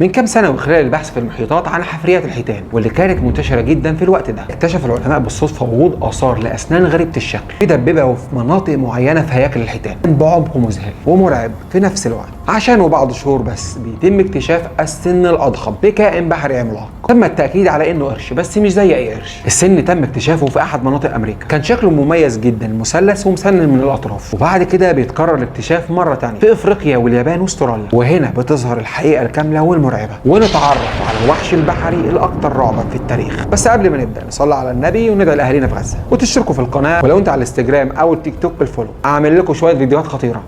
من كام سنه وخلال البحث في المحيطات عن حفريات الحيتان واللي كانت منتشره جدا في الوقت ده، اكتشف العلماء بالصدفه وجود اثار لاسنان غريبه الشكل مدببه وفي مناطق معينه في هياكل الحيتان بعمق مذهل ومرعب في نفس الوقت. عشان وبعد شهور بس بيتم اكتشاف السن الاضخم لكائن بحري عملاق. تم التاكيد على انه قرش، بس مش زي اي قرش. السن تم اكتشافه في احد مناطق امريكا، كان شكله مميز جدا، مثلث ومسنن من الاطراف. وبعد كده بيتكرر الاكتشاف مره ثانيه في افريقيا واليابان واستراليا، وهنا بتظهر الحقيقه الكامله والمرعبه، ونتعرف على الوحش البحري الاكثر رعبا في التاريخ. بس قبل ما نبدا نصلي على النبي وندعي لاهالينا في غزه، وتشتركوا في القناه، ولو انت على الانستجرام او التيك توك بالفولو. اعمل لكم شويه فيديوهات خطيره.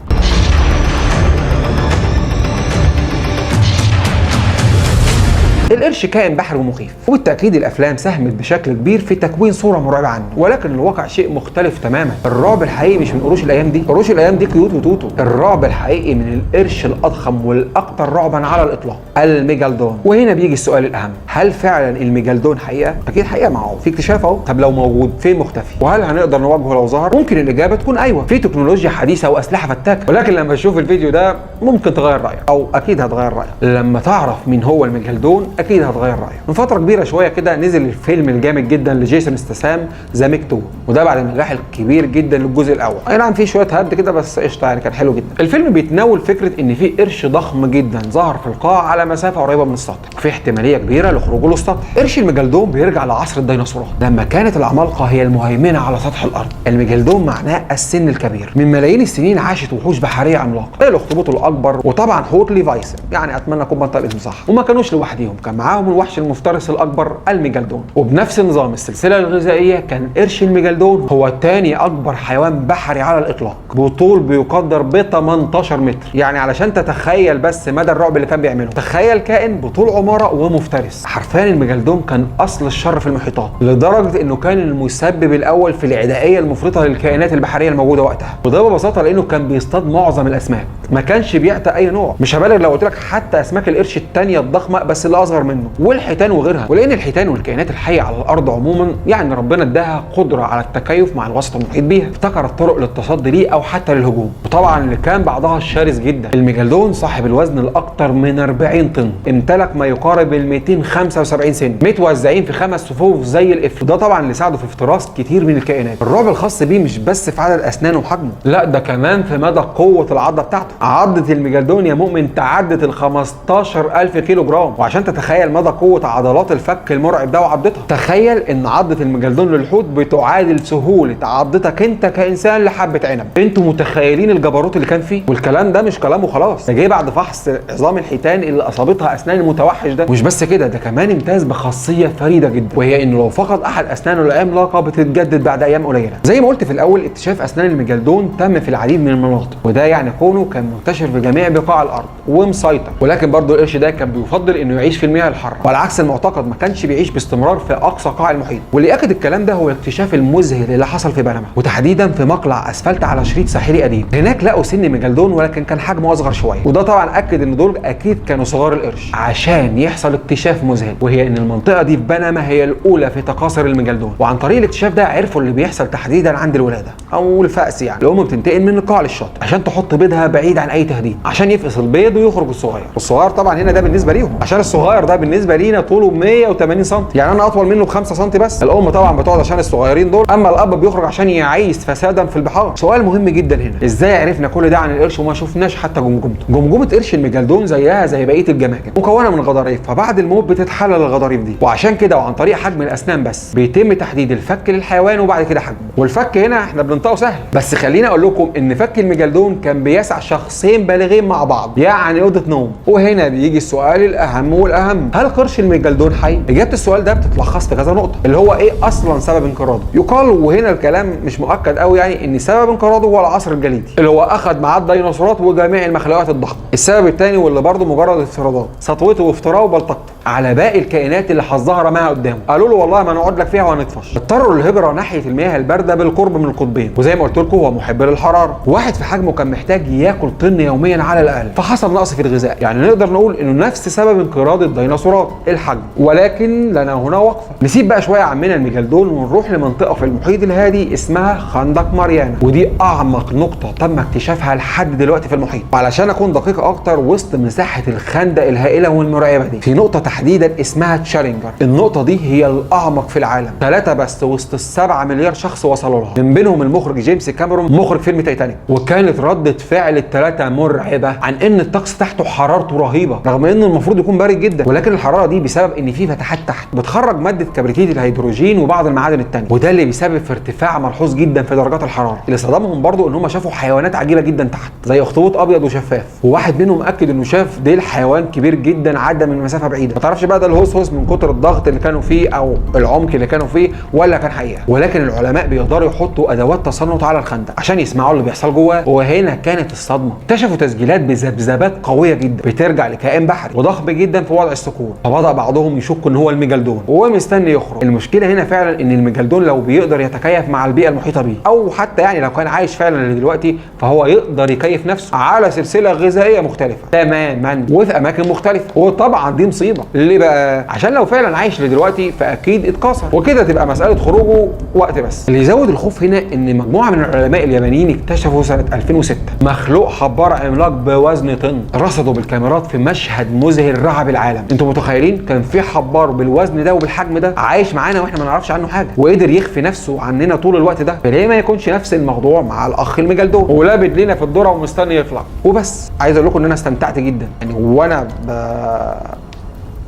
القرش كائن بحري ومخيف، وبالتاكيد الافلام ساهمت بشكل كبير في تكوين صوره مرعبه عنه، ولكن الواقع شيء مختلف تماما. الرعب الحقيقي مش من قروش الايام دي، قروش الايام دي كيوت وتوتو. الرعب الحقيقي من القرش الاضخم والاكثر رعبا على الاطلاق، الميجالدون. وهنا بيجي السؤال الاهم، هل فعلا الميجالدون حقيقه؟ اكيد حقيقه، معه في اكتشاف اهو. طب لو موجود فين مختفي؟ وهل هنقدر نواجهه لو ظهر؟ ممكن الاجابه تكون ايوه، في تكنولوجيا حديثه واسلحه فتاكه، ولكن لما تشوف الفيديو ده ممكن تغير رايك، او اكيد هتغير رايك. لما تعرف مين هو الميجالدون اكيد هتغير رايك. من فتره كبيره شويه كده نزل الفيلم الجامد جدا لجيسون ستاثام ذا ميج 2، وده بعد النجاح الكبير جدا للجزء الاول. اي نعم في شويه هبد كده بس قشطه يعني، كان حلو جدا. الفيلم بيتناول فكره ان في قرش ضخم جدا ظهر في القاع على مسافه قريبه من السطح، وفي احتماليه كبيره لخروجه للسطح. قرش الميجالدون بيرجع لعصر الديناصورات لما كانت العمالقه هي المهيمنه على سطح الارض. الميجالدون معناه السن الكبير. من ملايين السنين عاشت وحوش بحريه عملاقه زي الاخطبوط الاكبر، وطبعا حوت ليفايسن، يعني اتمنى اكون بنطق الاسم صح. وما كانوش لوحدهم، كان معاهم الوحش المفترس الاكبر الميجالدون. وبنفس نظام السلسله الغذائيه كان قرش الميجالدون هو ثاني اكبر حيوان بحري على الاطلاق، بطول بيقدر ب 18 متر. يعني علشان تتخيل بس مدى الرعب اللي كان بيعمله، تخيل كائن بطول عماره ومفترس. حرفيا الميجالدون كان اصل الشر في المحيطات، لدرجه انه كان المسبب الاول في العدائيه المفرطه للكائنات البحريه الموجوده وقتها. وده ببساطه لانه كان بيصطاد معظم الاسماك، ما كانش بيعتى اي نوع. مش هبالغ لو قلت لك حتى اسماك القرش الثانيه الضخمه بس اللي اصغر منه، والحيتان وغيرها. ولان الحيتان والكائنات الحيه على الارض عموما يعني ربنا اداها قدره على التكيف مع الوسط المحيط بيها، ابتكرت طرق للتصدي ليه او حتى للهجوم. وطبعا اللي كان بعضها شرس جدا. الميجالدون صاحب الوزن الاكثر من 40 طن، امتلك ما يقارب ال 275 سن، متوزعين في 5 صفوف زي القفل. ده طبعا اللي ساعده في افتراس كتير من الكائنات. الرعب الخاص بيه مش بس في عدد اسنانه وحجمه، لا ده كمان في مدى قوه العضه بتاعته. عضه الميجالدون يا مؤمن تعدت ال 15000 كيلو جرام. وعشان تتخيل مدى قوه عضلات الفك المرعب ده وعضتها، تخيل ان عضه الميجالدون للحوت بتعادل سهوله عضتك انت كانسان لحبه عنب. انتوا متخيلين الجبروت اللي كان فيه؟ والكلام ده مش كلامه خلاص، ده جاي بعد فحص عظام الحيتان اللي اصابتها اسنان المتوحش ده. مش بس كده، ده كمان امتاز بخاصيه فريده جدا، وهي انه لو فقد احد اسنانه العملاقه بتتجدد بعد ايام قليله. زي ما قلت في الاول، اكتشاف اسنان الميجالدون تم في العديد من المناطق، وده يعني كونه كان منتشر في جميع بقاع الارض ومسيطر. ولكن برضه القرش ده كان بيفضل انه يعيش في المياه الحاره، وعلى عكس المعتقد ما كانش بيعيش باستمرار في اقصى قاع المحيط. واللي اكد الكلام ده هو الاكتشاف المذهل اللي حصل في بنما، وتحديدا في مقلع اسفلت على شريط ساحلي قديم. هناك لقوا سن ميجالدون ولكن كان حجمه اصغر شويه، وده طبعا اكد ان دول اكيد كانوا صغار القرش عشان يحصل اكتشاف مذهل، وهي ان المنطقه دي في بنما هي الاولى في تكاثر الميجالدون. وعن طريق الاكتشاف ده عرفوا اللي بيحصل تحديدا عند الولاده او الفأس، يعني الام بتنتقل من القاع للشط عشان تحط بيضها بعيد عن اي تهديد، عشان يفقس البيض ويخرج الصغير. والصغير طبعا هنا ده بالنسبه ليهم، عشان الصغير ده بالنسبه لينا طوله 180 سم، يعني انا اطول منه ب 5 سم بس. الام طبعا بتقعد عشان الصغيرين دول، اما الاب بيخرج عشان يعيش فسادا في البحار. سؤال مهم جدا هنا، ازاي عرفنا كل ده عن القرش وما شفناش حتى جمجمته؟ جمجمه قرش الميجالدون زيها زي بقيه الجماجم، مكونه من غضاريف، فبعد الموت بتتحلل الغضاريف دي، وعشان كده وعن طريق حجم الاسنان بس بيتم تحديد الفك للحيوان وبعد كده حجمه. والفك هنا احنا بننطقه سهل، بس خليني اقول لكم ان فك الميجالدون كان بيسع شخصين بالغين مع بعض، يعني اوضه نوم. وهنا بيجي السؤال الاهم والاهم، هل قرش الميجالدون حي؟ اجابه السؤال ده بتتلخص في كذا نقطه، اللي هو ايه اصلا سبب انقراضه. يقال وهنا الكلام مش مؤكد قوي يعني، ان سبب انقراضه هو العصر الجليدي اللي هو اخذ معاه الديناصورات وجميع المخلوقات الضخمه. السبب الثاني واللي برضه مجرد افتراضات، سطوته وافتراءه وبلطجته. على باقي الكائنات اللي حظها رماها قدامه. قالوا له والله ما نقعد لك فيها وهنطفش. اضطروا للهجره ناحيه المياه البارده بالقرب من القطبين، وزي ما قلت لكم هو محب للحراره، واحد في حجمه كان محتاج ياكل طن يوميا على الاقل، فحصل نقص في الغذاء. يعني نقدر نقول انه نفس سبب انقراض الديناصورات، الحجم. ولكن لنا هنا وقفه، نسيب بقى شويه عمنا الميجالدون ونروح لمنطقه في المحيط الهادي اسمها خندق ماريانا، ودي اعمق نقطه تم اكتشافها لحد دلوقتي في المحيط. وعلشان اكون دقيق اكتر، وسط مساحه الخندق الهائله والمرعبه دي في نقطه تحديدا اسمها تشالنجر. النقطه دي هي الاعمق في العالم، 3 بس وسط ال7 مليار شخص وصلوا لها، من بينهم المخرج جيمس كاميرون مخرج فيلم تايتانيك. وكانت ردة فعل ال3 مرعبه، عن ان الطقس تحته حرارته رهيبه رغم انه المفروض يكون بارد جدا، ولكن الحراره دي بسبب ان في فتحات تحت بتخرج ماده كبريتيد الهيدروجين وبعض المعادن الثانيه، وده اللي بيسبب في ارتفاع ملحوظ جدا في درجات الحراره. اللي صدمهم برضو ان هم شافوا حيوانات عجيبه جدا تحت، زي اخطبوط ابيض وشفاف، وواحد منهم اكد انه شاف ديل حيوان كبير جدا عدى من مسافه بعيده. ما تعرفش بقى ده الهوس من كتر الضغط اللي كانوا فيه او العمق اللي كانوا فيه ولا كان حقيقه. ولكن العلماء بيقدروا يحطوا ادوات تصنت على الخندق عشان يسمعوا اللي بيحصل جواه، وهنا كانت الصدمه. اكتشفوا تسجيلات بذبذبات قويه جدا بترجع لكائن بحري وضخم جدا في وضع السكون، فبدا بعضهم يشك ان هو الميجالدون وهو مستني يخرج. المشكله هنا فعلا ان الميجالدون لو بيقدر يتكيف مع البيئه المحيطه بيه، او حتى يعني لو كان عايش فعلا دلوقتي، فهو يقدر يكيف نفسه على سلسله غذائيه مختلفه تماما وفي اماكن مختلفه. وطبعا دي مصيبه. ليه بقى؟ عشان لو فعلا عايش لدلوقتي فاكيد اتكسر، وكده تبقى مساله خروجه وقت بس. اللي يزود الخوف هنا ان مجموعه من العلماء اليابانيين اكتشفوا سنه 2006 مخلوق حبار عملاق بوزن طن، رصدوا بالكاميرات في مشهد مذهل رعب العالم. انتوا متخيلين كان في حبار بالوزن ده وبالحجم ده عايش معانا واحنا ما نعرفش عنه حاجه، وقدر يخفي نفسه عننا طول الوقت ده؟ فليه ما يكونش نفس الموضوع مع الاخ الميجالدون ولابد لنا في الذره ومستني يطلع وبس؟ عايز اقول لكم ان انا استمتعت جدا يعني، وانا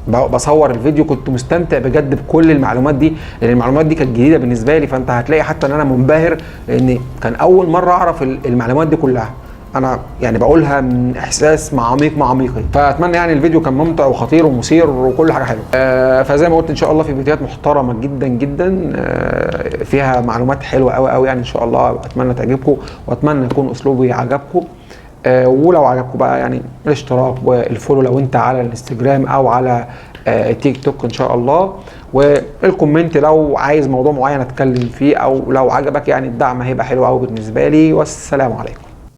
بصور الفيديو كنت مستمتع بجد بكل المعلومات دي، لان المعلومات دي كانت جديده بالنسبه لي. فانت هتلاقي حتى ان انا منبهر، لان كان اول مره اعرف المعلومات دي كلها. انا يعني بقولها من احساس عميق مع عميقي. فاتمنى يعني الفيديو كان ممتع وخطير ومثير وكل حاجه حلوه. فزي ما قلت ان شاء الله في فيديوهات محترمه جدا جدا فيها معلومات حلوه قوي قوي يعني ان شاء الله. اتمنى تعجبكم واتمنى يكون اسلوبي عجبكم. ولو عجبكم بقى يعني الاشتراك والفولو لو انت على الانستجرام او على تيك توك ان شاء الله، والكومنت لو عايز موضوع معين اتكلم فيه، او لو عجبك يعني الدعم هيبقى حلو قوي بالنسبه لي. والسلام عليكم.